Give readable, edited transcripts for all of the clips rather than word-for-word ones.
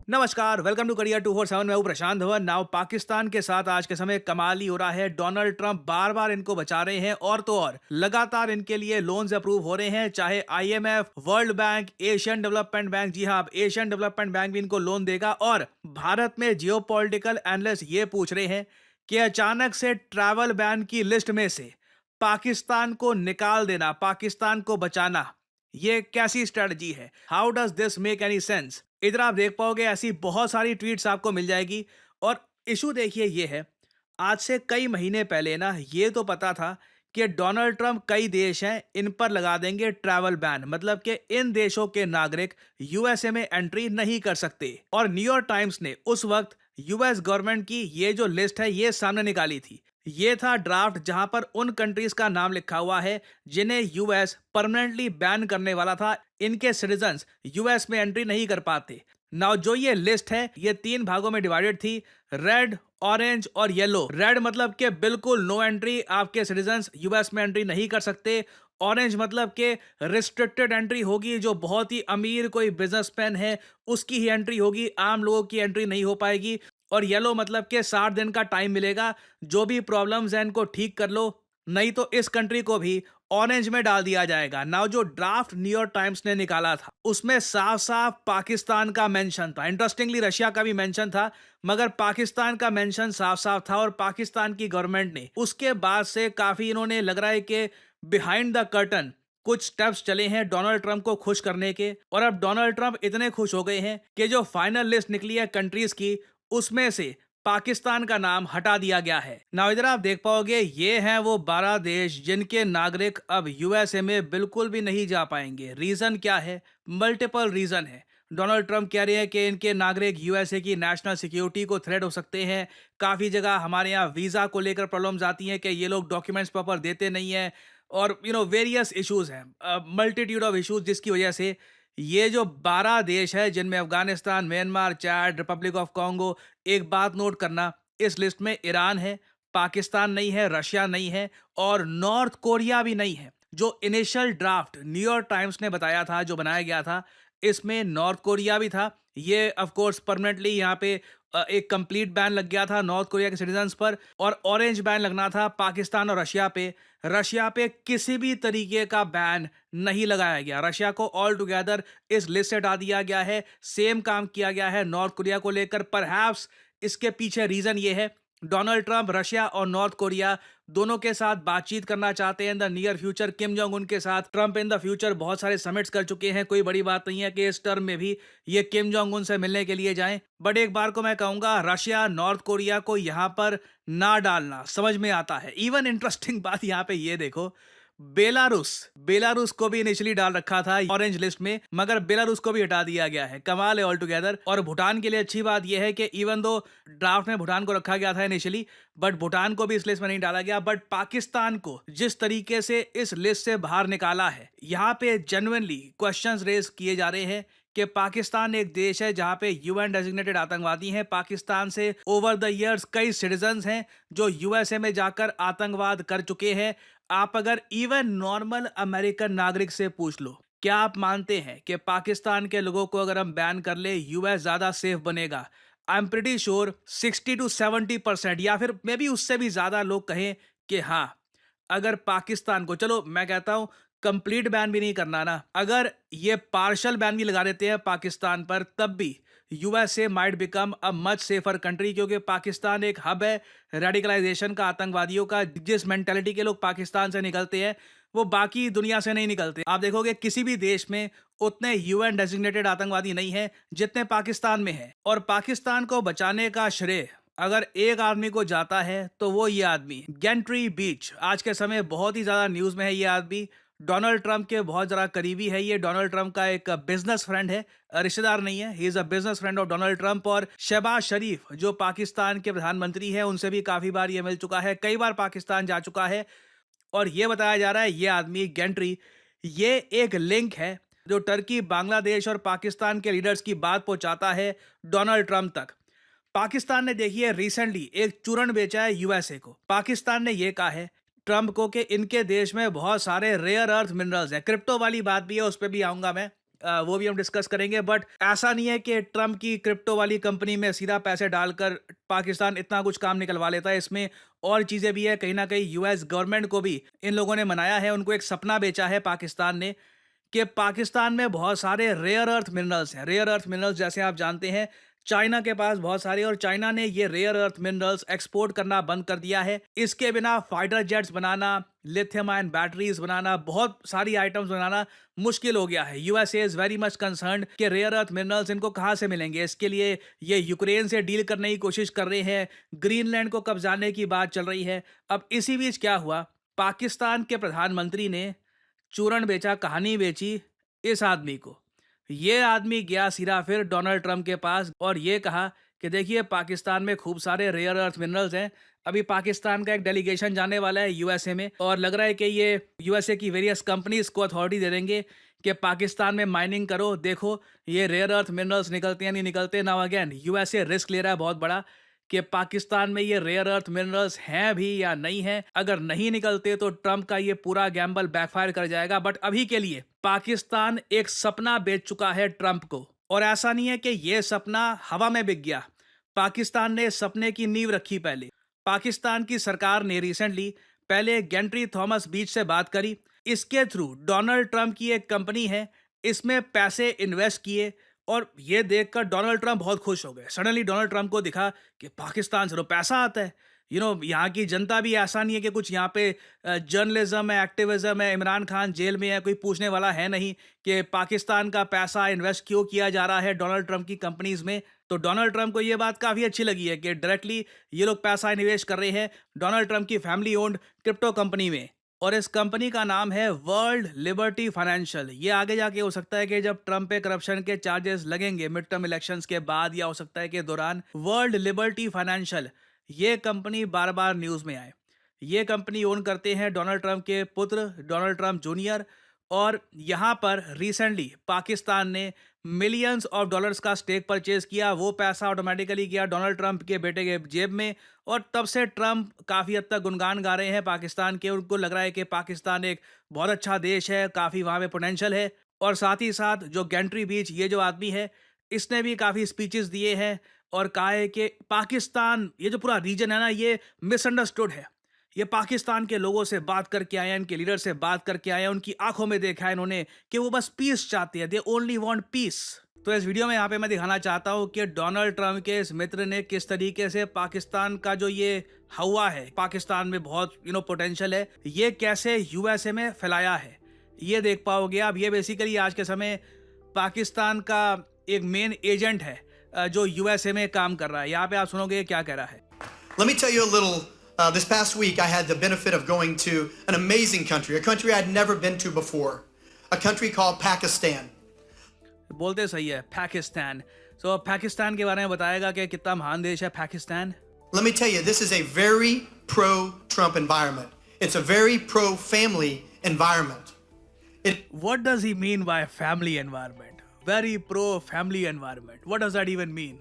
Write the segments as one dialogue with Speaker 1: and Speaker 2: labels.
Speaker 1: नमस्कार, welcome to career 247। मैं हूं प्रशांत धवन। नाउ पाकिस्तान के साथ आज के समय कमाल ही हो रहा है। डोनाल्ड ट्रंप बार बार इनको बचा रहे हैं और तो और लगातार इनके लिए लोन्स अप्रूव हो रहे हैं, चाहे IMF, world bank, Asian development bank. जी हाँ, अब एशियन डेवलपमेंट बैंक भी इनको लोन देगा। और भारत में जियोपॉलिटिकल एनालिस्ट ये पूछ रहे हैं कि अचानक से ट्रैवल बैन की लिस्ट में से पाकिस्तान को निकाल देना, पाकिस्तान को बचाना, ये कैसी स्ट्रेटजी है? How does this make any sense? इधर आप देख पाओगे ऐसी बहुत सारी ट्वीट्स आपको मिल जाएगी। और इशू देखिए ये है, आज से कई महीने पहले ना ये तो पता था कि डोनाल्ड ट्रंप कई देश हैं इन पर लगा देंगे ट्रैवल बैन, मतलब कि इन देशों के नागरिक यूएसए में एंट्री नहीं कर सकते। और न्यूयॉर्क टाइम्स ने उस वक्त यूएस गवर्नमेंट की ये जो लिस्ट है ये सामने निकाली थी। ये था ड्राफ्ट जहां पर उन कंट्रीज का नाम लिखा हुआ है जिन्हें यूएस परमानेंटली बैन करने वाला था। इनके सिटीजन्स यूएस में एंट्री नहीं कर पाते। नाउ जो ये लिस्ट है ये 3 भागों में डिवाइडेड थी, रेड, ऑरेंज और येलो। रेड मतलब कि बिल्कुल नो एंट्री, आपके सिटीजन्स यूएस में एंट्री नहीं कर सकते। ऑरेंज मतलब कि रिस्ट्रिक्टेड एंट्री होगी, जो बहुत ही अमीर कोई बिजनेसमैन है उसकी ही एंट्री होगी, आम लोगों की एंट्री नहीं हो पाएगी। और येलो मतलब कि 60 दिन का टाइम मिलेगा, जो भी प्रॉब्लम्स हैं इनको ठीक कर लो, नहीं तो इस कंट्री को भी ऑरेंज में डाल दिया जाएगा। नाउ जो ड्राफ्ट न्यूयॉर्क टाइम्स ने निकाला था उसमें साफ साफ पाकिस्तान का मेंशन था। इंटरेस्टिंगली रशिया का भी मेंशन था, मगर पाकिस्तान का मेंशन साफ साफ था। और पाकिस्तान की गवर्नमेंट ने उसके बाद से काफी, इन्होंने लग रहा है कि बिहाइंड द कर्टन कुछ स्टेप्स चले हैं डोनाल्ड ट्रंप को खुश करने के। और अब डोनाल्ड ट्रंप इतने खुश हो गए हैं कि जो फाइनल लिस्ट निकली है कंट्रीज की उसमें से पाकिस्तान का नाम हटा दिया गया है। नाउ इधर आप देख पाओगे ये हैं वो 12 देश जिनके नागरिक अब यूएसए में बिल्कुल भी नहीं जा पाएंगे। रीजन क्या है? मल्टीपल रीजन है। डोनाल्ड ट्रंप कह रहे हैं कि इनके नागरिक यूएसए की नेशनल सिक्योरिटी को थ्रेट हो सकते हैं। काफी जगह हमारे यहाँ वीजा को लेकर प्रॉब्लम्स आती हैं कि ये लोग डॉक्यूमेंट्स प्रॉपर देते नहीं है। और वेरियस इश्यूज हैं, मल्टीट्यूड ऑफ इश्यूज, जिसकी वजह से ये जो 12 देश है जिनमें Afghanistan, Myanmar, Chad, Republic of Congo. एक बात नोट करना, इस लिस्ट में ईरान है, पाकिस्तान नहीं है, रशिया नहीं है और नॉर्थ कोरिया भी नहीं है। जो इनिशियल ड्राफ्ट न्यूयॉर्क टाइम्स ने बताया था, जो बनाया गया था, इसमें नॉर्थ कोरिया भी था। ये ऑफ कोर्स परमानेंटली यहाँ पे एक कंप्लीट बैन लग गया था नॉर्थ कोरिया के सिटीजन्स पर। और ऑरेंज बैन लगना था पाकिस्तान और रशिया पे। रशिया पे किसी भी तरीके का बैन नहीं लगाया गया। रशिया को ऑल टुगेदर इस लिस्ट से हटा दिया गया है। सेम काम किया गया है नॉर्थ कोरिया को लेकर। परहैप्स इसके पीछे रीजन ये है, डोनाल्ड ट्रंप रशिया और नॉर्थ कोरिया दोनों के साथ बातचीत करना चाहते हैं in the near future. Kim Jong Un के साथ ट्रंप इन द फ्यूचर बहुत सारे समिट्स कर चुके हैं। कोई बड़ी बात नहीं है कि इस टर्म में भी ये किम जोंग उन से मिलने के लिए जाएं। बट एक बार को मैं कहूंगा, रशिया नॉर्थ कोरिया को यहां पर ना डालना समझ में आता है। इवन इंटरेस्टिंग बात यहां पे ये देखो, बेलारूस बेलारूस को भी इनिशियली डाल रखा था ऑरेंज लिस्ट में, मगर बेलारूस को भी हटा दिया गया है। कमाल है ऑल टुगेदर। और भूटान के लिए अच्छी बात यह है कि इवन दो ड्राफ्ट में भूटान को रखा गया था इनिशियली, बट भूटान को भी इस लिस्ट में नहीं डाला गया। बट पाकिस्तान को जिस तरीके से इस लिस्ट से बाहर निकाला है, यहाँ पे जेन्युइनली क्वेश्चंस रेज किए जा रहे हैं कि पाकिस्तान एक देश है जहां पे यूएन डेजिग्नेटेड आतंकवादी हैं। पाकिस्तान से ओवर द इयर्स कई सिटीजन्स हैं जो यूएसए में जाकर आतंकवाद कर चुके हैं। आप अगर इवन नॉर्मल अमेरिकन नागरिक से पूछ लो, क्या आप मानते हैं कि पाकिस्तान के लोगों को अगर हम बैन कर ले यूएस ज्यादा सेफ बनेगा? I am pretty sure 60 to 70% या फिर मे बी उससे भी ज्यादा लोग कहें कि हाँ, अगर पाकिस्तान को, चलो मैं कहता हूं कंप्लीट बैन भी नहीं करना ना, अगर ये पार्शल बैन भी लगा देते हैं पाकिस्तान पर, तब भी USA might become a much safer country. क्योंकि पाकिस्तान एक हब है रेडिकलाइजेशन का, आतंकवादियों का। जिस मेंटेलिटी के लोग पाकिस्तान से निकलते हैं वो बाकी दुनिया से नहीं निकलते। आप देखोगे किसी भी देश में उतने यूएन डेजिग्नेटेड आतंकवादी नहीं है जितने पाकिस्तान में है। और पाकिस्तान को बचाने का श्रेय अगर एक आदमी को जाता है तो वो ये आदमी गेंट्री बीच, आज के समय बहुत ही ज्यादा न्यूज में है। ये आदमी डोनाल्ड ट्रंप के बहुत ज़रा करीबी है। ये डोनाल्ड ट्रंप का एक बिजनेस फ्रेंड है, रिश्तेदार नहीं है। He is a business friend of Donald Trump. और शहबाज शरीफ जो पाकिस्तान के प्रधानमंत्री हैं, उनसे भी काफ़ी बार ये मिल चुका है, कई बार पाकिस्तान जा चुका है। और ये बताया जा रहा है ये आदमी गेंट्री, ये एक लिंक है जो टर्की, बांग्लादेश और पाकिस्तान के लीडर्स की बात पहुंचाता है डोनाल्ड ट्रंप तक। पाकिस्तान ने देखिए रिसेंटली एक चूर्ण बेचा है यूएसए को। पाकिस्तान ने यह कहा है ट्रंप को कि इनके देश में बहुत सारे रेयर अर्थ मिनरल्स हैं। क्रिप्टो वाली बात भी है, उस पर भी आऊंगा मैं। वो भी हम डिस्कस करेंगे। बट ऐसा नहीं है कि ट्रम्प की क्रिप्टो वाली कंपनी में सीधा पैसे डालकर पाकिस्तान इतना कुछ काम निकलवा लेता है। इसमें और चीज़ें भी है। कहीं ना कहीं यूएस गवर्नमेंट को भी इन लोगों ने मनाया है, उनको एक सपना बेचा है पाकिस्तान ने कि पाकिस्तान में बहुत सारे रेयर अर्थ मिनरल्स हैं। रेयर अर्थ मिनरल्स जैसे आप जानते हैं चाइना के पास बहुत सारे, और चाइना ने ये रेयर अर्थ मिनरल्स एक्सपोर्ट करना बंद कर दिया है। इसके बिना फाइटर जेट्स बनाना, लिथियम आयन बैटरीज बनाना, बहुत सारी आइटम्स बनाना मुश्किल हो गया है। USA is very much concerned कि रेयर अर्थ मिनरल्स इनको कहाँ से मिलेंगे। इसके लिए ये यूक्रेन से डील करने की कोशिश कर रहे हैं, ग्रीनलैंड को कब्जाने की बात चल रही है। अब इसी बीच क्या हुआ, पाकिस्तान के प्रधानमंत्री ने चूरन बेचा, कहानी बेची इस आदमी को। ये आदमी गया सीधा फिर डोनाल्ड ट्रंप के पास और ये कहा कि देखिए पाकिस्तान में खूब सारे रेयर अर्थ मिनरल्स हैं। अभी पाकिस्तान का एक डेलीगेशन जाने वाला है यूएसए में, और लग रहा है कि ये यूएसए की वेरियस कंपनीज को अथॉरिटी दे देंगे कि पाकिस्तान में माइनिंग करो, देखो ये रेयर अर्थ मिनरल्स निकलते हैं नहीं निकलते। नाउ अगेन यूएसए रिस्क ले रहा है बहुत बड़ा कि पाकिस्तान में ये रेयर अर्थ मिनरल्स हैं भी या नहीं हैं। अगर नहीं निकलते तो ट्रंप का ये पूरा गैम्बल बैकफायर कर जाएगा। बट अभी के लिए पाकिस्तान एक सपना बेच चुका है ट्रंप को, और ऐसा नहीं है कि ये सपना हवा में बिक गया। पाकिस्तान ने सपने की नींव रखी पहले। पाकिस्तान की सरकार ने रिसेंटली पहले गेंट्री थॉमस बीच से बात करी। इसके थ्रू डोनाल्ड ट्रंप की एक कंपनी है, इसमें पैसे इन्वेस्ट किए, और ये देखकर डोनाल्ड ट्रंप बहुत खुश हो गए। सडनली डोनाल्ड ट्रंप को दिखा कि पाकिस्तान से तो पैसा आता है। यहाँ की जनता भी ऐसा नहीं है कि कुछ यहाँ पे जर्नलिज्म है, एक्टिविज्म है, इमरान खान जेल में है, कोई पूछने वाला है नहीं कि पाकिस्तान का पैसा इन्वेस्ट क्यों किया जा रहा है डोनाल्ड ट्रंप की कंपनीज में। तो डोनाल्ड ट्रंप को ये बात काफ़ी अच्छी लगी है कि डायरेक्टली ये लोग पैसा निवेश कर रहे हैं डोनाल्ड ट्रंप की फैमिली ओन्ड क्रिप्टो कंपनी में, और इस कंपनी का नाम है वर्ल्ड लिबर्टी फाइनेंशियल। ये आगे जाके हो सकता है कि जब ट्रंप पे करप्शन के चार्जेस लगेंगे मिड टर्म इलेक्शंस के बाद, या हो सकता है कि दौरान, वर्ल्ड लिबर्टी फाइनेंशियल ये कंपनी बार बार न्यूज़ में आए। ये कंपनी ओन करते हैं डोनाल्ड ट्रंप के पुत्र डोनाल्ड ट्रंप जूनियर, और यहाँ पर रिसेंटली पाकिस्तान ने मिलियंस ऑफ डॉलर्स का स्टेक परचेज किया। वो पैसा ऑटोमेटिकली गया डोनाल्ड ट्रंप के बेटे के जेब में, और तब से ट्रंप काफ़ी हद तक गुणगान गा रहे हैं पाकिस्तान के। उनको लग रहा है कि पाकिस्तान एक बहुत अच्छा देश है, काफ़ी वहाँ में पोटेंशियल है। और साथ ही साथ जो गेंट्री बीच ये जो आदमी है, इसने भी काफ़ी स्पीचेस दिए हैं और कहा है कि पाकिस्तान, ये जो पूरा रीजन है ना, ये मिसअंडरस्टूड है। ये पाकिस्तान के लोगों से बात करके आए हैं, इनके लीडर से बात करके आए हैं, उनकी आंखों में देखा है इन्होंने कि वो बस पीस चाहते हैं, दे ओनली वांट पीस। तो इस वीडियो में यहाँ पे मैं दिखाना चाहता हूँ कि डोनाल्ड ट्रंप के इस मित्र ने किस तरीके से पाकिस्तान का जो ये हवा है, पाकिस्तान में बहुत पोटेंशियल है, ये कैसे यूएसए में फैलाया है, ये देख पाओगे आप। ये बेसिकली आज के समय पाकिस्तान का एक मेन एजेंट है जो यूएसए में काम कर रहा है। यहाँ पे आप सुनोगे क्या कह रहा है।
Speaker 2: Let me tell you a little. This past week, I had the benefit of going to an amazing country, a country I'd never been to before, a country called Pakistan.
Speaker 1: बोलते सही है, पाकिस्तान। So पाकिस्तान के बारे में बताएगा कि कितना महान देश है Pakistan.
Speaker 2: Let me tell you, this is a very pro-Trump environment. It's a very pro-family environment.
Speaker 1: What does he mean by family environment? Very pro-family environment. What does that even mean?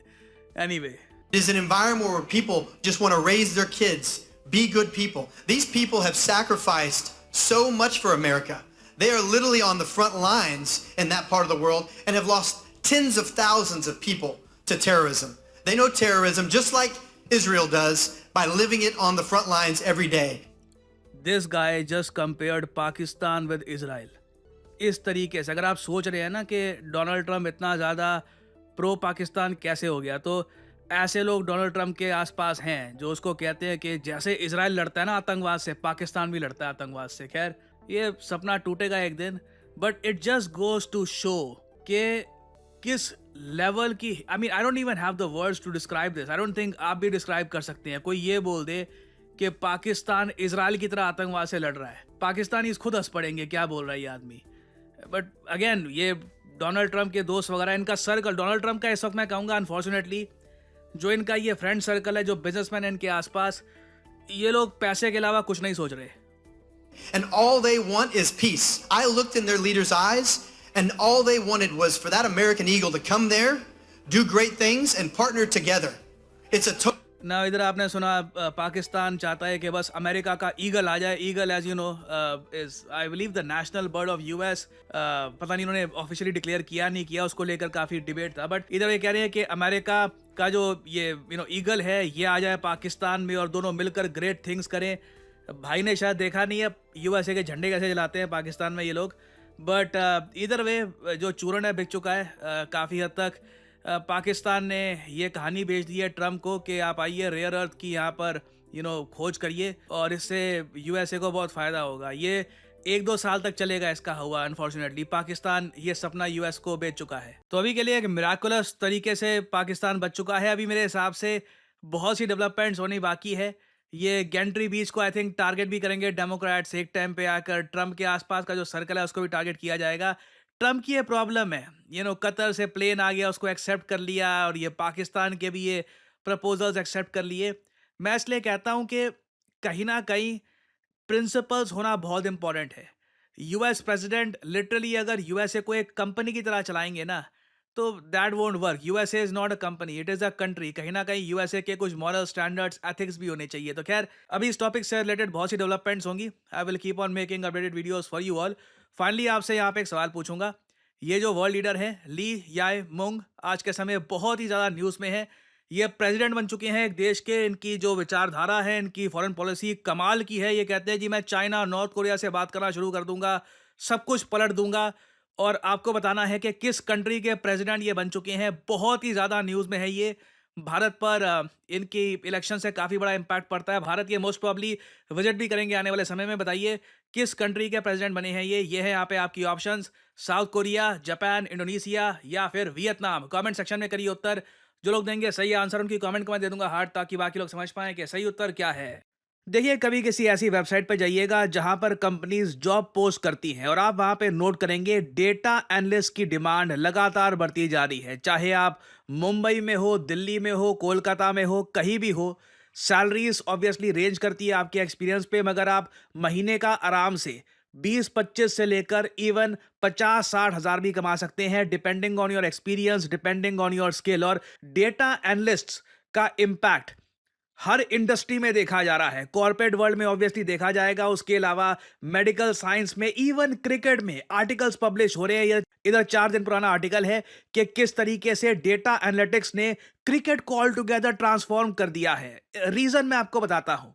Speaker 1: Anyway.
Speaker 2: It is an environment where people just want to raise their kids, be good people. These people have sacrificed so much for America. They are literally on the front lines in that part of the world and have lost tens of thousands of people to terrorism. They know terrorism just like Israel does by living it on the front lines every day.
Speaker 1: This guy just compared Pakistan with Israel. इस तरीके से अगर आप सोच रहे हैं ना कि डोनाल्ड ट्रंप इतना ज़्यादा प्रो पाकिस्तान कैसे हो गया, तो ऐसे लोग डोनाल्ड ट्रंप के आसपास हैं जो उसको कहते हैं कि जैसे इजराइल लड़ता है ना आतंकवाद से, पाकिस्तान भी लड़ता है आतंकवाद से। खैर ये सपना टूटेगा एक दिन, but it just goes to show कि किस लेवल की, I don't even have the words to describe this. I don't think आप भी डिस्क्राइब कर सकते हैं। कोई ये बोल दे कि पाकिस्तान इजराइल की तरह आतंकवाद से लड़ रहा है, पाकिस्तानी खुद हंस पड़ेंगे क्या बोल रहा है ये आदमी। बट अगेन ये डोनाल्ड ट्रंप के दोस्त वगैरह, इनका सर्कल, डोनाल्ड ट्रंप का इस वक्त मैं कहूँगा अनफॉर्चुनेटली जो इनका ये फ्रेंड सर्कल है, जो बिजनेसमैन है इनके आसपास, ये लोग पैसे के अलावा कुछ नहीं सोच रहे।
Speaker 2: And all they want is peace. I looked in their leaders' eyes and all they wanted was for that American eagle to come there, do great things and partner together. It's a
Speaker 1: ना इधर आपने सुना पाकिस्तान चाहता है कि बस America का eagle आ जाए। Eagle as you know is I believe the national bird of US. पता नहीं उन्होंने ऑफिशियली डिक्लेयर किया नहीं किया, उसको लेकर काफी डिबेट था। बट इधर ये कह रहे हैं कि अमेरिका का जो ये ईगल है ये आ जाए पाकिस्तान में और दोनों मिलकर ग्रेट थिंग्स करें। भाई ने शायद देखा नहीं है यूएसए के झंडे कैसे जलाते हैं पाकिस्तान में ये लोग। बट इधर वे जो चूरन है बिक चुका है काफ़ी हद तक। पाकिस्तान ने ये कहानी भेज दी है ट्रम्प को कि आप आइए रेयर अर्थ की यहाँ पर खोज करिए और इससे यूएसए को बहुत फ़ायदा होगा। ये 1-2 साल तक चलेगा इसका हुआ। अनफॉर्चुनेटली पाकिस्तान ये सपना यूएस को बेच चुका है। तो अभी के लिए एक मिराकुलस तरीके से पाकिस्तान बच चुका है। अभी मेरे हिसाब से बहुत सी डेवलपमेंट्स होनी बाकी है। ये गेंट्री बीच को आई थिंक टारगेट भी करेंगे डेमोक्रेट्स एक टाइम पे आकर। ट्रम्प के आसपास का जो सर्कल है उसको भी टारगेट किया जाएगा। ट्रम्प की ये प्रॉब्लम है कतर से प्लेन आ गया, उसको एक्सेप्ट कर लिया और ये पाकिस्तान के भी ये प्रपोजल्स एक्सेप्ट कर लिए। मैं इसलिए कहता हूँ कि कहीं ना कहीं प्रिंसिपल्स होना बहुत इंपॉर्टेंट है। यूएस प्रेसिडेंट लिटरली अगर यूएसए को एक कंपनी की तरह चलाएंगे ना तो that won't work. USA is not a company, it is a country. कहीं ना कहीं यूएसए के कुछ मॉरल स्टैंडर्ड्स एथिक्स भी होने चाहिए। तो खैर अभी इस टॉपिक से रिलेटेड बहुत सी डेवलपमेंट्स होंगी। I will keep on making updated videos for you all. Finally आपसे यहाँ पे एक सवाल पूछूंगा। ये जो वर्ल्ड लीडर है ली याय मुंग आज के समय बहुत ही ज़्यादा न्यूज़ में है। ये प्रेसिडेंट बन चुके हैं एक देश के। इनकी जो विचारधारा है, इनकी फॉरेन पॉलिसी कमाल की है। ये कहते हैं जी मैं चाइना नॉर्थ कोरिया से बात करना शुरू कर दूंगा, सब कुछ पलट दूंगा। और आपको बताना है कि किस कंट्री के प्रेसिडेंट ये बन चुके हैं। बहुत ही ज़्यादा न्यूज़ में है ये। भारत पर इनकी इलेक्शन से काफ़ी बड़ा इम्पैक्ट पड़ता है। भारत ये मोस्ट प्रॉब्ली विजिट भी करेंगे आने वाले समय में। बताइए किस कंट्री के प्रेसिडेंट बने हैं ये है यहाँ पे आपकी options. South Korea, Japan, Indonesia या फिर वियतनाम। कमेंट सेक्शन में करिए उत्तर। जो लोग देंगे सही आंसर उनकी कमेंट को मैं दे दूंगा हार्ट, ताकि बाकी लोग समझ पाएं कि सही उत्तर क्या है। देखिए कभी किसी ऐसी वेबसाइट पर जाइएगा जहां पर कंपनीज जॉब पोस्ट करती हैं और आप वहां पे नोट करेंगे डेटा एनालिस्ट की डिमांड लगातार बढ़ती जा रही है। चाहे आप मुंबई में हो, दिल्ली में हो, कोलकाता में हो, कहीं भी हो। सैलरीज ऑब्वियसली रेंज करती है आपके एक्सपीरियंस पे, मगर आप महीने का आराम से 20-25 से लेकर इवन 50-60 हज़ार भी कमा सकते हैं depending on your experience, depending on your skill. और डेटा एनालिस्ट का इम्पैक्ट हर इंडस्ट्री में देखा जा रहा है। कॉर्पोरेट वर्ल्ड में ऑब्वियसली देखा जाएगा, उसके अलावा मेडिकल साइंस में, इवन क्रिकेट में आर्टिकल्स पब्लिश हो रहे हैं। इधर 4 दिन पुराना आर्टिकल है कि किस तरीके से डेटा एनालिटिक्स ने क्रिकेट को ऑल टुगेदर ट्रांसफॉर्म कर दिया है। रीजन मैं आपको बताता हूं।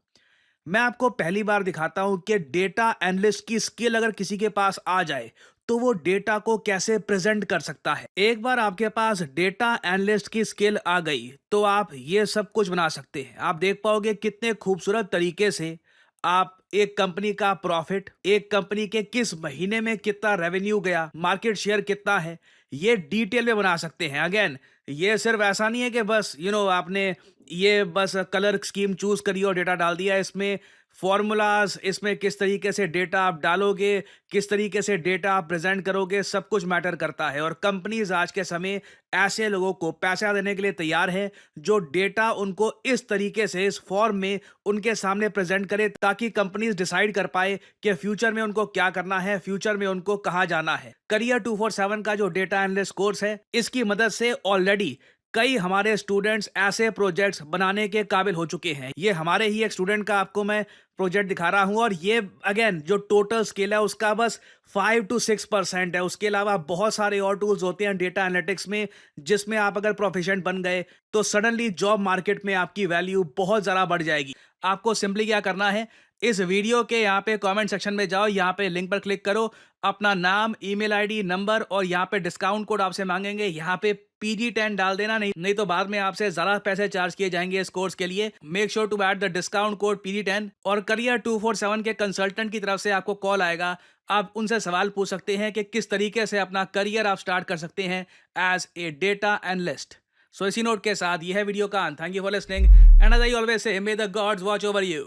Speaker 1: मैं आपको पहली बार दिखाता हूं कि डेटा एनालिस्ट की स्किल अगर किसी के पास आ जाए तो वो डेटा को कैसे प्रेजेंट कर सकता है। एक बार आपके पास डेटा एनालिस्ट की स्किल आ गई तो आप ये सब कुछ बना सकते हैं। आप देख पाओगे कितने खूबसूरत तरीके से आप एक कंपनी का प्रॉफिट, एक कंपनी के किस महीने में कितना रेवेन्यू गया, मार्केट शेयर कितना है, ये डिटेल में बना सकते हैं। अगेन ये सिर्फ ऐसा नहीं है कि बस आपने ये बस कलर स्कीम चूज करी और डेटा डाल दिया। इसमें फॉर्मूलाज, इसमें किस तरीके से डेटा आप डालोगे, किस तरीके से डेटा आप प्रेजेंट करोगे, सब कुछ मैटर करता है। और कंपनीज आज के समय ऐसे लोगों को पैसा देने के लिए तैयार है जो डेटा उनको इस तरीके से, इस फॉर्म में उनके सामने प्रेजेंट करे, ताकि कंपनीज डिसाइड कर पाए कि फ्यूचर में उनको क्या करना है, फ्यूचर में उनको कहाँ जाना है। करियर 247 का जो डेटा एनालिस्ट कोर्स है, इसकी मदद से ऑलरेडी कई हमारे स्टूडेंट्स ऐसे प्रोजेक्ट्स बनाने के काबिल हो चुके हैं। ये हमारे ही एक स्टूडेंट का आपको मैं प्रोजेक्ट दिखा रहा हूं और ये अगेन जो टोटल स्केल है उसका बस 5-6% है। उसके अलावा बहुत सारे और टूल्स होते हैं डेटा एनालिटिक्स में, जिसमें आप अगर प्रोफिशिएंट बन गए तो सडनली जॉब मार्केट में आपकी वैल्यू बहुत ज़्यादा बढ़ जाएगी। आपको सिंपली क्या करना है, इस वीडियो के यहाँ पे कमेंट सेक्शन में जाओ, यहाँ पे लिंक पर क्लिक करो, अपना नाम, ईमेल आईडी, नंबर और यहाँ पे डिस्काउंट कोड आपसे मांगेंगे, यहाँ पे PG10 डाल देना। नहीं तो बाद में आपसे ज़्यादा पैसे चार्ज किए जाएंगे इस कोर्स के लिए। Make sure to add the discount code PG10। और करियर 247 के कंसल्टेंट की तरफ से आपको कॉल आएगा। आप उनसे सवाल पूछ सकते हैं कि किस तरीके से अपना करियर आप स्टार्ट कर सकते हैं as a data analyst. So इसी नोट के साथ यह है वीडियो का अंत। Thank you for listening and as I always say, may the gods watch over you.